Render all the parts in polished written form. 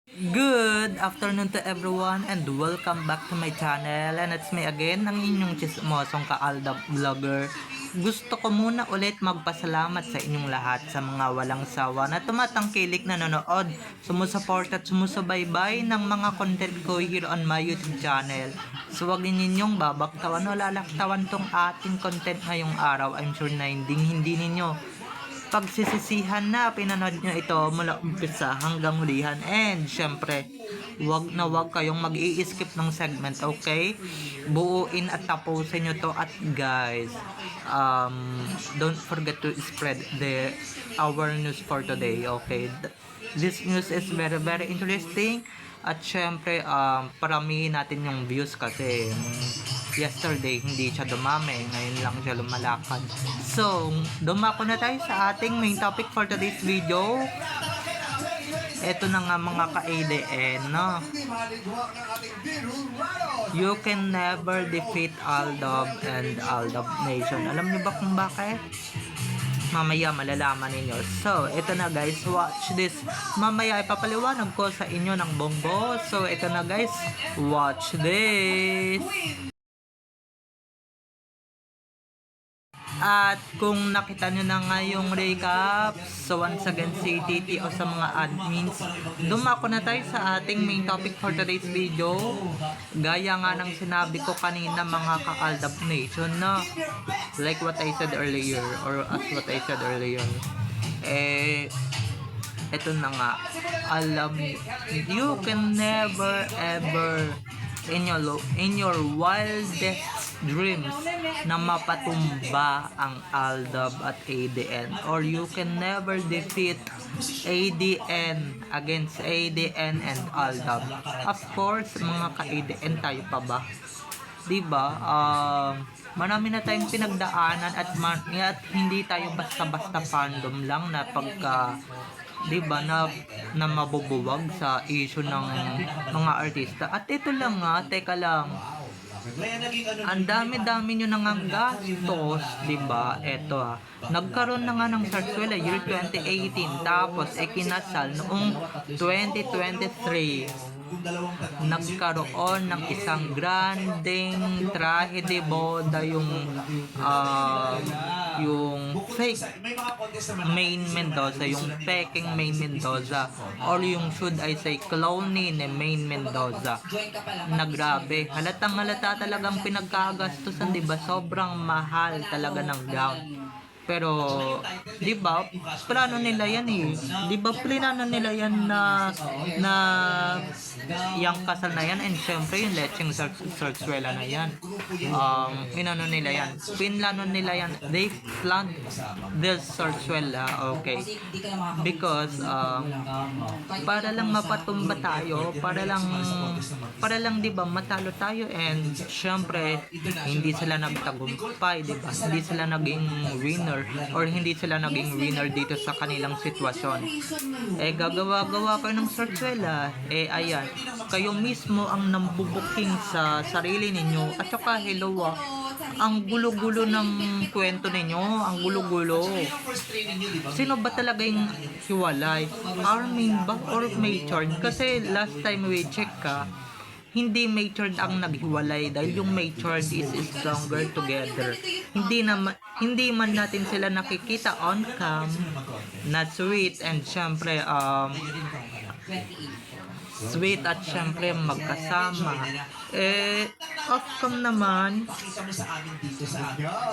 Good afternoon to everyone and welcome back to my channel, and it's me again, ang inyong chismosong ka-Aldab Vlogger. Gusto ko muna ulit magpasalamat sa inyong lahat sa mga walang sawa na tumatangkilik na nanonood, sumusuport at sumusubaybay ng mga content ko here on my YouTube channel. So wag ninyong babaktawan o lalaktawan tong ating content ngayong araw. I'm sure na hindi ninyo pagsisisihan na pinanood nyo ito mula umpisa hanggang hulihan. And syempre, wag na wag kayong mag-i-skip ng segment, okay? Buuin at tapusin nyo to. At guys, don't forget to spread our news for today, okay? This news is very interesting. At syempre, paramihin natin yung views kasi yesterday hindi siya dumami, ngayon lang siya lumalakad. So, dumako na tayo sa ating main topic for today's video. Ito na nga mga ka-ADN, no? You can never defeat Aldab and Aldab Nation. Alam niyo ba kung bakit? Mamaya malalaman ninyo. So, ito na guys, watch this. Mamaya ipapaliwanag ko sa inyo ng bonggo. So, ito na guys, watch this. At kung nakita nyo na nga yung recap, so once again si Titi o sa mga admins, dumako na tayo sa ating main topic for today's video. Gaya nga ng sinabi ko kanina mga ka-Aldab Nation, no? Like what I said earlier, or as what I said earlier, eto na nga, alam, you can never ever in your wildest dreams na mapatumba ang Aldab at ADN, or you can never defeat ADN against ADN and Aldab. Of course, mga ka-ADN tayo pa ba? Diba? Marami na tayong pinagdaanan at hindi tayo basta-basta fandom lang na pagka diba na mabubuwag sa issue ng mga artista. At ito lang nga, teka lang, ang dami-dami nyo nang ang gastos, diba? Eto nagkaroon na nga ng Sarsuela year 2018, tapos kinasal noong 2023. Nagkaroon ng isang granding trahe de boda, yung fake Main Mendoza, yung peking Main Mendoza, or yung should I say clone ni Main Mendoza. Na grabe, halatang halata talagang pinagkagastusan, diba? Sobrang mahal talaga ng gown. Pero, di ba, plano nila yan eh. Di ba, plano nila yan na yung kasal na yan, and syempre yung lecheng sarsuela na yan. Inano nila yan. Pinlano nila yan. They planned this sarsuela, okay. Because, para lang mapatumba tayo, para lang di ba, matalo tayo, and syempre, hindi sila nagtagumpay, di ba? Hindi sila naging winner, or hindi sila naging winner dito sa kanilang sitwasyon. Gagawa-gawa kayo ng sarsuela, ayan, kayo mismo ang nambubuking sa sarili ninyo. At saka hello, ang gulo-gulo ng kwento ninyo, ang gulo-gulo. Sino ba talaga yung hiwalay? Armin ba or Maychord? Kasi last time we check hindi Maychord ang naghiwalay, dahil yung Maychord is stronger together. Hindi man natin sila nakikita on cam na sweet, and syempre sweet at syempre magkasama. Off cam naman.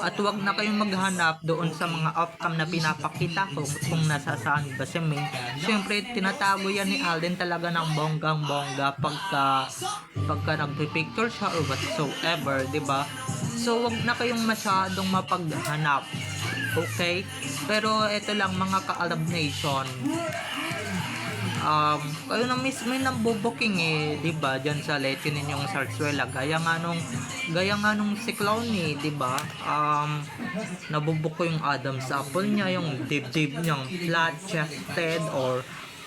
At wag na kayong maghanap doon sa mga off cam na pinapakita ko kung nasasaan ba si May. Syempre tinatago yan ni Alden talaga ng bonggang-bongga pagka nagpipicture siya or whatsoever, diba? So wag na kayong masyadong mapaghanap, okay? Pero ito lang mga ka-Aldab Nation, kayo na mismo yung bubuking diba, dyan sa leche ninyong sarsuela. Gaya nga nung si Clowny, diba, nabubuk ko yung Adam's apple niya, yung dibdib niyang flat chested or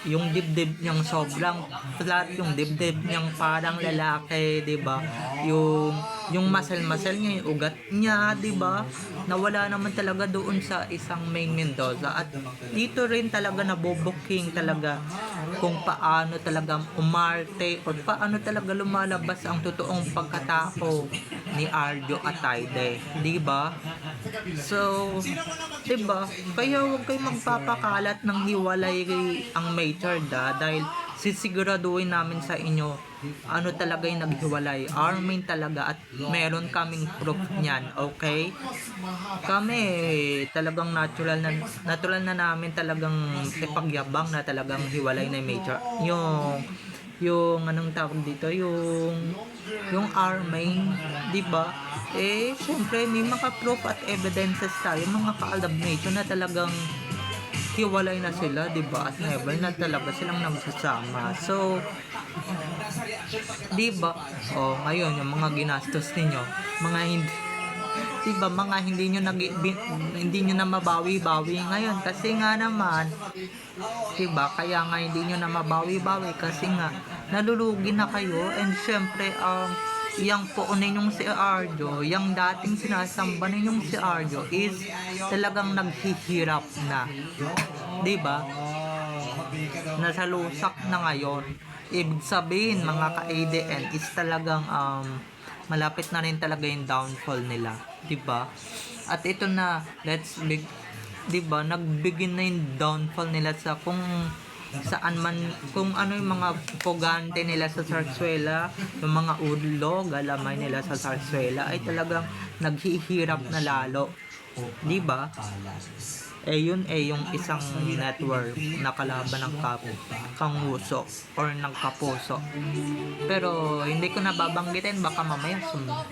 yung dibdib niyang sobrang flat, yung dibdib niyang parang lalaki, 'di ba? Yung muscle niya, yung ugat niya, 'di ba? Nawala naman talaga doon sa isang Main Mendoza. At dito rin talaga nabubuking talaga kung paano talaga umarte o paano talaga lumalabas ang totoong pagkatao ni Arjo Atayde, 'di ba? So, 'di ba? Kaya huwag kayong magpapakalat ng hiwalay ang Major dahil sisiguraduhin namin sa inyo ano talaga yung naghiwalay. Armin talaga at meron kaming proof niyan, okay? Kami talagang natural na namin talagang ipagyabang na talagang hiwalay na yung Major. Yung anong tawag dito, yung Armin, 'di ba? Syempre may mga proof at evidences tayo, mga ka-Aldab Nation, na talagang hiwalay na sila, 'di ba? At never na talaga silang nagsasama. So, 'di ba? Ngayon yung mga ginastos ninyo, mga hindi, 'di ba, mga hindi nyo na mabawi-bawi ngayon kasi nga naman, 'di ba? Kaya nga hindi nyo na mabawi-bawi kasi nga nalulugi na kayo. And syempre yang poon ninyong si Arjo, yung dating sinasamba ninyong si Arjo is talagang naghihirap na, 'di ba? Nasa lusak na ngayon. Ibig sabihin, mga ka-ADN is talagang malapit na rin talaga yung downfall nila, 'di ba? At ito na, 'di ba, nagbigin na yung downfall nila sa kung saan man, kung ano yung mga pugante nila sa Zarzuela, yung mga udlo, galamay nila sa Zarzuela ay talagang naghihirap na lalo, 'di ba? Yun yung isang network na kalaban ng kanguso or ng kapuso. Pero hindi ko nababanggitin, baka mamaya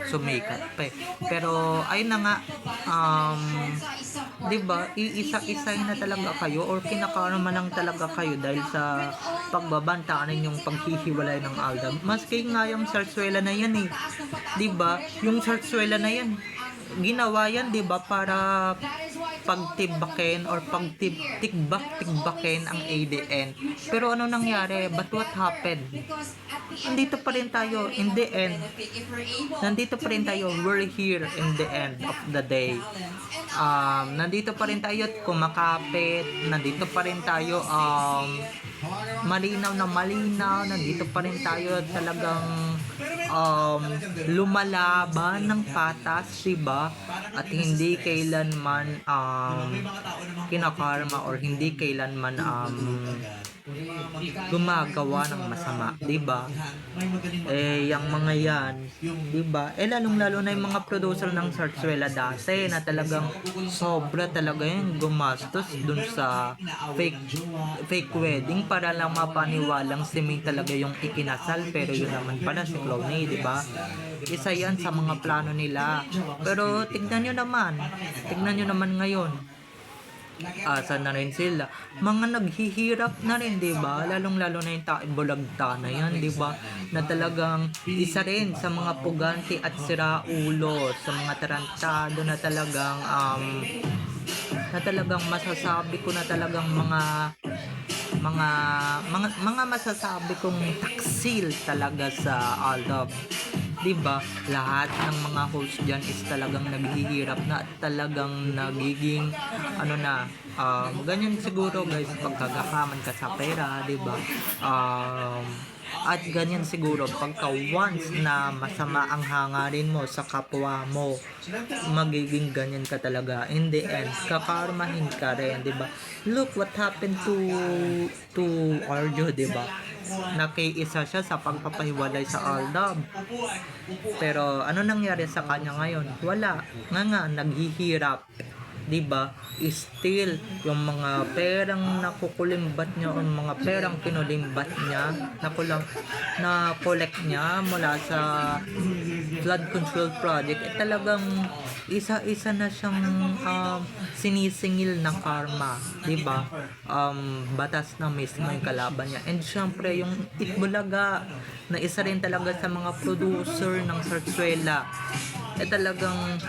sumikat pa. Pero ayun na nga, 'di ba, iisa-isay na talaga kayo or kinakarma lang talaga kayo dahil sa pagbabantaan ninyong paghihiwalay ng Aldab. Maski nga yung Zarzuela na yan 'di ba? Yung Zarzuela na yan, ginawa yan, 'di ba, para pagtibakin or pagtigbak-tigbakin ang ADN. Pero ano nangyari? But what happened? Nandito pa rin tayo in the end. Nandito pa rin tayo. We're here in the end of the day. Nandito pa rin tayo at kumakapit. Nandito pa rin tayo malinaw na malinaw. Nandito pa rin tayo talagang lumalaban ng patas, diba? At hindi kailanman kinakarma or hindi kailanman gumagawa ng masama, 'di ba? Yung mga yan, 'di ba? Lalong lalo na yung mga producer ng Zarzuela dati na talagang sobra talaga yung gumastos dun sa fake wedding para lang mapaniwalang si Ming talaga yung ikinasal, pero yun naman pala si Clowney, 'di ba? Isa yan sa mga plano nila. Pero tignan nyo naman ngayon, asa na rin sila, mga naghihirap na rin, 'di ba? Lalong lalo na yung Bulagta na yan, 'di ba, na talagang isa rin sa mga puganti at siraulo, sa mga tarantado na talagang masasabi ko na talagang mga masasabi kong taksil talaga sa Aldab. 'Di ba? Lahat ng mga host diyan is talagang naghihirap na at talagang nagiging ganyan siguro guys, pagkagakaman ka sa pera, 'di ba? At ganyan siguro pagka once na masama ang hangarin mo sa kapwa mo, magiging ganyan ka talaga. In the end, kakarmahin ka rin, 'di ba? Look what happened to Arjo, 'di ba? Nakiisa siya sa pagpapahiwalay sa Aldab. Pero ano nangyari sa kanya ngayon? Wala. Nga naghihirap. 'Di ba? Still yung mga perang nakukulimbat niya o mga perang kinulimbat niya, na collect niya mula sa flood control project, talagang isa-isa na siyang sinisingil ng karma, 'di ba? Batas na mismo yung kalaban niya. And syempre yung Itbulaga na isa rin talaga sa mga producer ng Zarzuela, talagang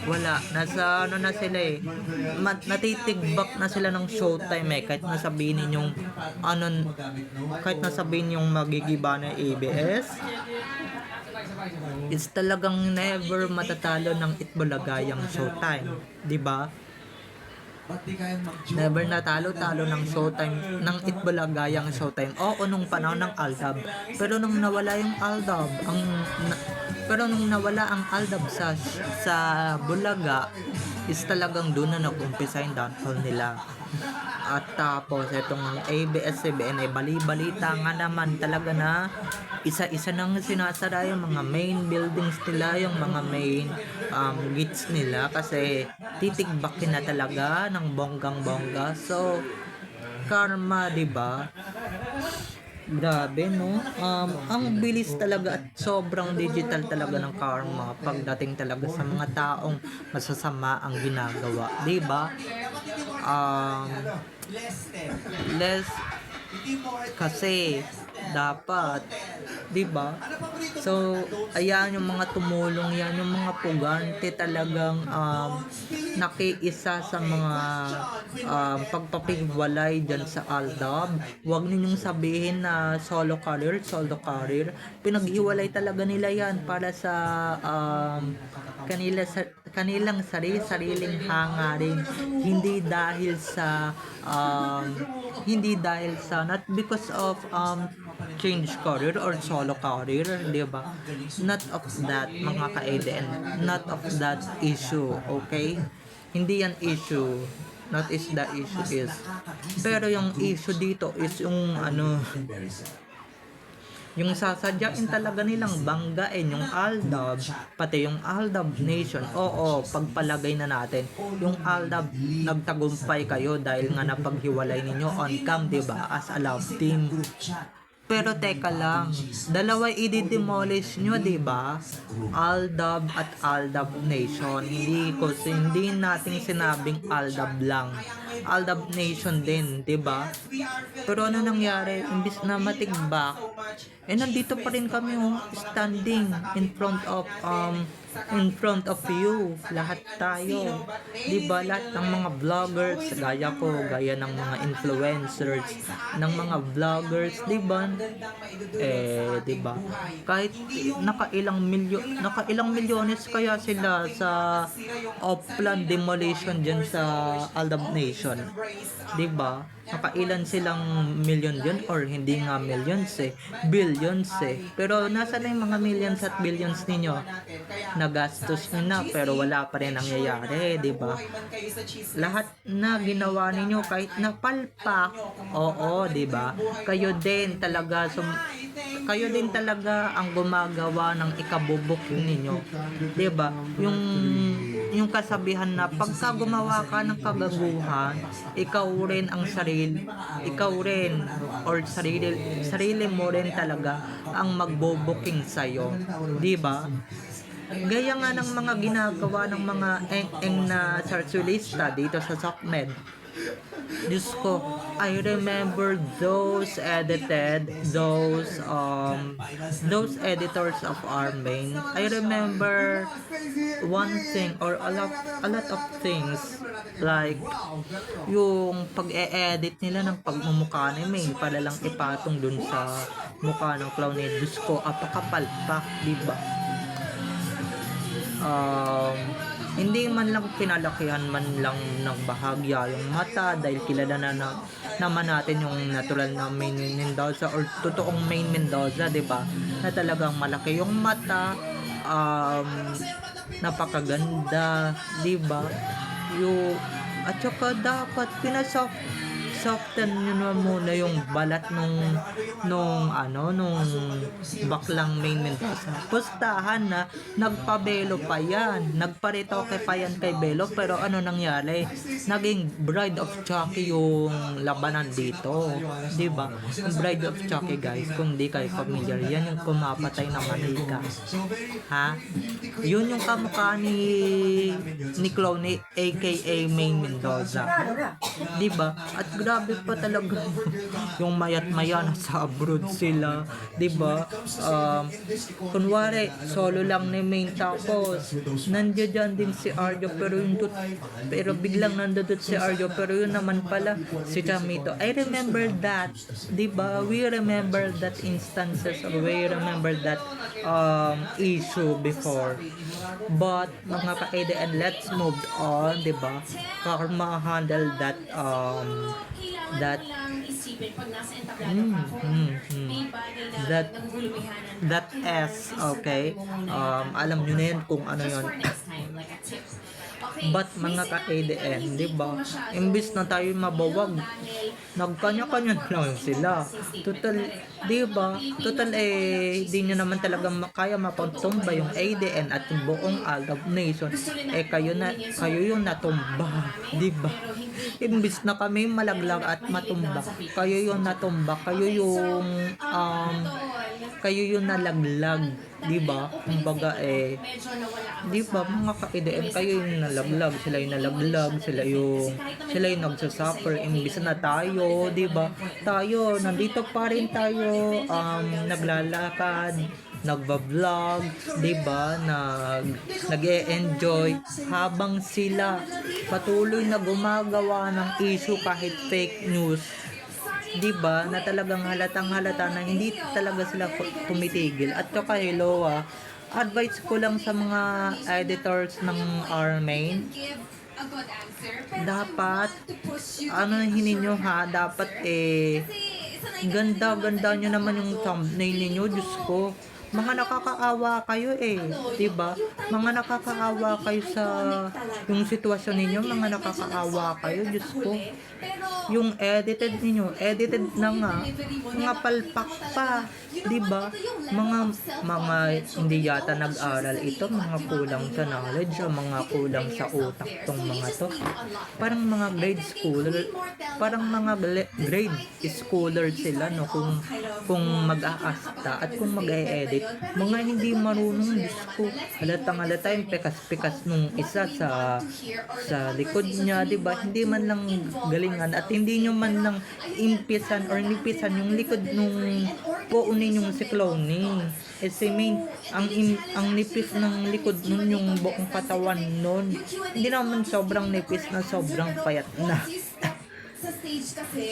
wala, nasa ano na sila eh, natitigbak na sila ng showtime eh, kahit nasabihin yung ano, kahit nasabihin yung magigiba na ABS, it's talagang never matatalo ng Itbulagayang Showtime, 'di ba? Never natalo-talo ng Showtime, ng Itbulagayang Showtime. Oo, nung panahon ng Aldab. Pero nung nawala yung Aldab, pero nung nawala ang Aldab sa Bulaga, is talagang doon na nag-umpisa yung downfall nila. At tapos itong ABS-CBN ay bali-balita nga naman talaga na isa-isa nang sinasara yung mga main buildings nila, yung mga main gates nila, kasi titigbakin na talaga ng bonggang-bongga. So karma, 'di ba? Grabe, no? Ang bilis talaga at sobrang digital talaga ng karma pagdating talaga sa mga taong masasama ang ginagawa, 'di ba? Less kasi dapat, 'di ba? So ayan, yung mga tumulong yan, yung mga pugante talagang nakiisa sa mga pagpapigwalay dyan sa Aldab. Huwag ninyong sabihin na solo career, pinaghiwalay talaga nila yan para sa kanilang sariling hangarin, hindi dahil sa not because of change career or solo career, di ba? Not of that, mga ka-ADN, not of that issue, okay? Hindi yan issue, not is the issue is, pero yung issue dito is yung ano, yung sasadyain talaga nilang banggain yung Aldab, pati yung Aldab Nation. Oo, pagpalagay na natin, yung Aldab nagtagumpay kayo dahil nga napaghiwalay ninyo on cam, diba, as a love team. Pero teka lang, dalawa i-demolish nyo, diba? Aldab at Aldab Nation. Hindi natin sinabing Aldab lang. Aldab Nation din, diba? Pero ano nangyari? Imbis na matigbak, nandito pa rin kami, standing in front of you, lahat tayo, 'di ba? Lahat ng mga vloggers, gaya ko, gaya ng mga influencers, ng mga vloggers, 'di ba? 'Di ba? Kahit nakailang milyones kaya sila sa off-plan demolition diyan sa Aldab Nation, 'di ba? Nakailan silang million yun, or hindi nga millions billions pero nasa na yung mga millions at billions ninyo? Nagastos nyo na pero wala pa rin nangyayari, di ba? Lahat na ginawa ninyo kahit napalpak, oo, di ba? Kayo din talaga ang gumagawa ng ikabubok ninyo, di ba? Yung kasabihan na pagka gumawa ka ng kagaguhan, ikaw rin or sarili mo rin talaga ang magboboking sa'yo, di ba? Gaya nga ng mga ginagawa ng mga eng na sarsulista dito sa SOCMED. Diyos ko, I remember those editors of our main. I remember one thing or a lot of things, like yung pag-e-edit nila ng pagmumukha ni May para lang ipatong dun sa mukha ng clown ni Diyos ko, apakapalpak, diba? Hindi man lang pinalakihan man lang ng bahagya yung mata, dahil kilala naman natin yung natural na main Mendoza or totoong main Mendoza, diba? Na talagang malaki yung mata, napakaganda, diba? At saka dapat soften nyo na muna yung balat nung baklang main Mendoza. Pustahan na, nagpabelo pa yan, nagparitoke pa yan kay Belo, pero ano nangyari? Naging Bride of Chucky yung labanan dito, diba? Yung Bride of Chucky, guys, kung di kayo familiar, yan yung pumapatay na manika, ha? Yun yung kamukha ni Clowny aka Main Mendoza, diba? At grabe grabe pa talaga. Yung mayat maya nasa abroad sila, 'di ba? Kunwari solo lang ni Main, tapos nandiyan din si Arjo, pero biglang nandun si Arjo, pero yun naman pala si Chamito. I remember that, 'di ba? We remember that instances, or we remember that issue before. But mga ka-ADN, let's move on, 'di ba? Karma handle that that that S, okay? Alam nyo na yun kung ano yun. But mga ka-ADN, di ba? Imbis na tayo mabawag, nagkanya-kanya na lang sila. Total, di ba? Total di nyo naman talaga kaya mapagtumba yung ADN at yung buong Aldab Nation. Kayo yung natumba, di ba? Imbis na kami malaglag at matumba, kayo yung natumba, kayo yung nalaglag, di ba? Kumbaga di ba mga ka-ADN, kayo yung nalaglag, sila yung nalaglag, sila yung nagsasuffer, imbis na tayo, di ba? Tayo, nandito pa rin tayo, naglalakad, nagba-vlog, 'di ba? Nag-e-enjoy habang sila patuloy na gumagawa ng issue kahit fake news. 'Di ba? Na talagang halatang-halata na hindi talaga sila tumitigil. At saka hello, advice ko lang sa mga editors ng Armain, dapat hininyo dapat ganda-ganda nyo naman yung thumbnail ninyo, Diyos ko. Mga nakakaawa kayo 'di ba? Mga nakakaawa kayo sa yung sitwasyon ninyo, mga nakakaawa kayo, Diyos ko. Yung edited na nga, mga palpak pa, 'di ba? Mga hindi yata nag-aral ito, mga kulang sa knowledge, o mga kulang sa utak tong mga to. Parang mga grade schooler sila, no, kung mag-aasta at kung mag-e-edit. Mga hindi marunong, Diyos ko. Halatang-halata yung pikas-pikas nung isa sa likod niya, 'di ba? Hindi man lang galingan at hindi nyo man lang impisan or nipisan yung likod nung buo ninyong si Clowny. Si Main, ang nipis ng likod nun, yung buong katawan nun. Hindi naman sobrang nipis na sobrang payat na.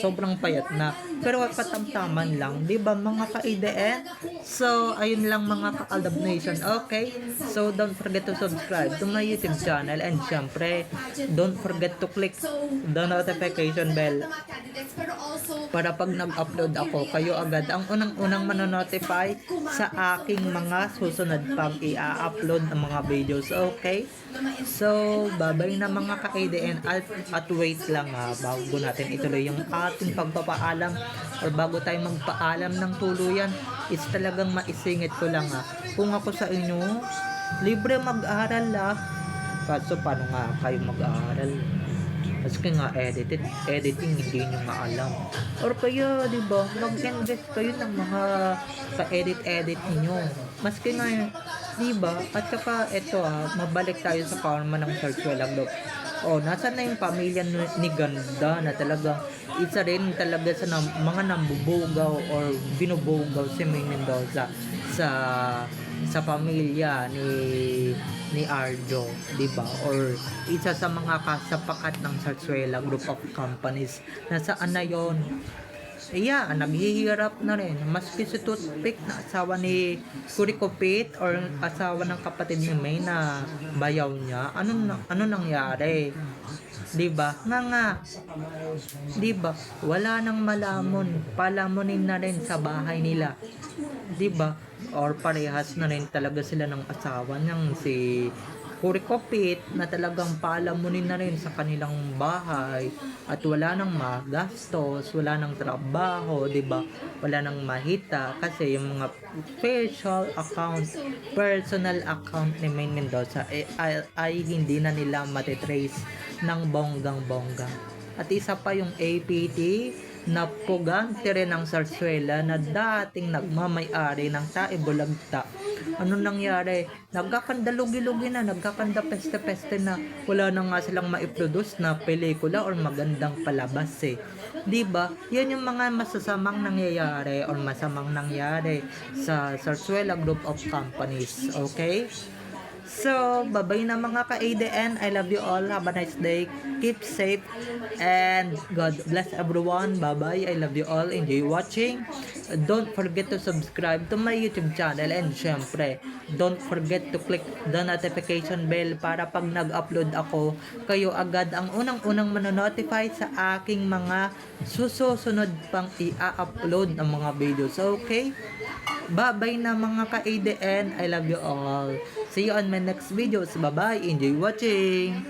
Sobrang payat na, pero katamtaman lang, 'di ba mga ka-ADN? So ayun lang mga ka-Aldab Nation, okay? So don't forget to subscribe to my YouTube channel, and syempre don't forget to click the notification bell para pag nag-upload ako, kayo agad ang unang manonotify sa aking mga susunod pag i-upload ng mga videos, okay? So bye-bye na mga ka-ADN, at wait lang bago natin ituloy yung ating pagpapaalam, or bago tayo magpaalam ng tuluyan, is talagang maisingit ko lang kung ako sa inyo, libre mag-aral kaso paano nga kayo mag-aaral? Maski nga editing hindi nyo maalam, or kaya 'di ba mag-invest kayo ng mga ka-edit niyo, maski nga 'di ba? At saka ito mabalik tayo sa karma ng Sarsuelang. Nasaan na yung pamilya ni Ganda na talagang isa rin talaga sa mga nambubugaw or binubugaw si Main Mendoza sa pamilya ni Arjo, 'di ba? Or isa sa mga kasapakat ng Sarsuela Group of Companies. Nasaan na 'yon? Naghihirap na rin. Maski si Toothpick na asawa ni Kurikopit, or asawa ng kapatid ni May na bayaw niya. Ano nangyari? 'Di ba? Nga. 'Di ba? Wala nang malamon. Palamunin na rin sa bahay nila. 'Di ba? Or parehas na rin talaga sila ng asawa niyang si Kurikopit, na talagang palamunin na rin sa kanilang bahay, at wala nang magastos, wala nang trabaho, 'di ba? Wala nang mahita kasi yung mga personal account ni Main Mendoza ay hindi na nila matitrace ng bonggang-bongga. At isa pa yung APT na pugante rin ng Sarsuela na dating nagmamay-ari ng Tae Bulagta. Ano nangyari? Nagkakanda lugi-lugi na, nagkakanda peste-peste na, wala na nga silang maiproduce na pelikula or magandang palabas 'Di ba? Yan yung mga masasamang nangyayari or masamang nangyari sa Zarzuela Group of Companies. Okay? So, bye-bye na mga ka-ADN. I love you all. Have a nice day. Keep safe. And God bless everyone. Bye-bye. I love you all. Enjoy watching. Don't forget to subscribe to my YouTube channel. And syempre, don't forget to click the notification bell para pag nag-upload ako, kayo agad ang unang-unang manonotify sa aking mga susunod pang i-upload ng mga videos. Okay? Bye-bye na mga ka-ADN. I love you all. See you on my next videos. Bye-bye. Enjoy watching.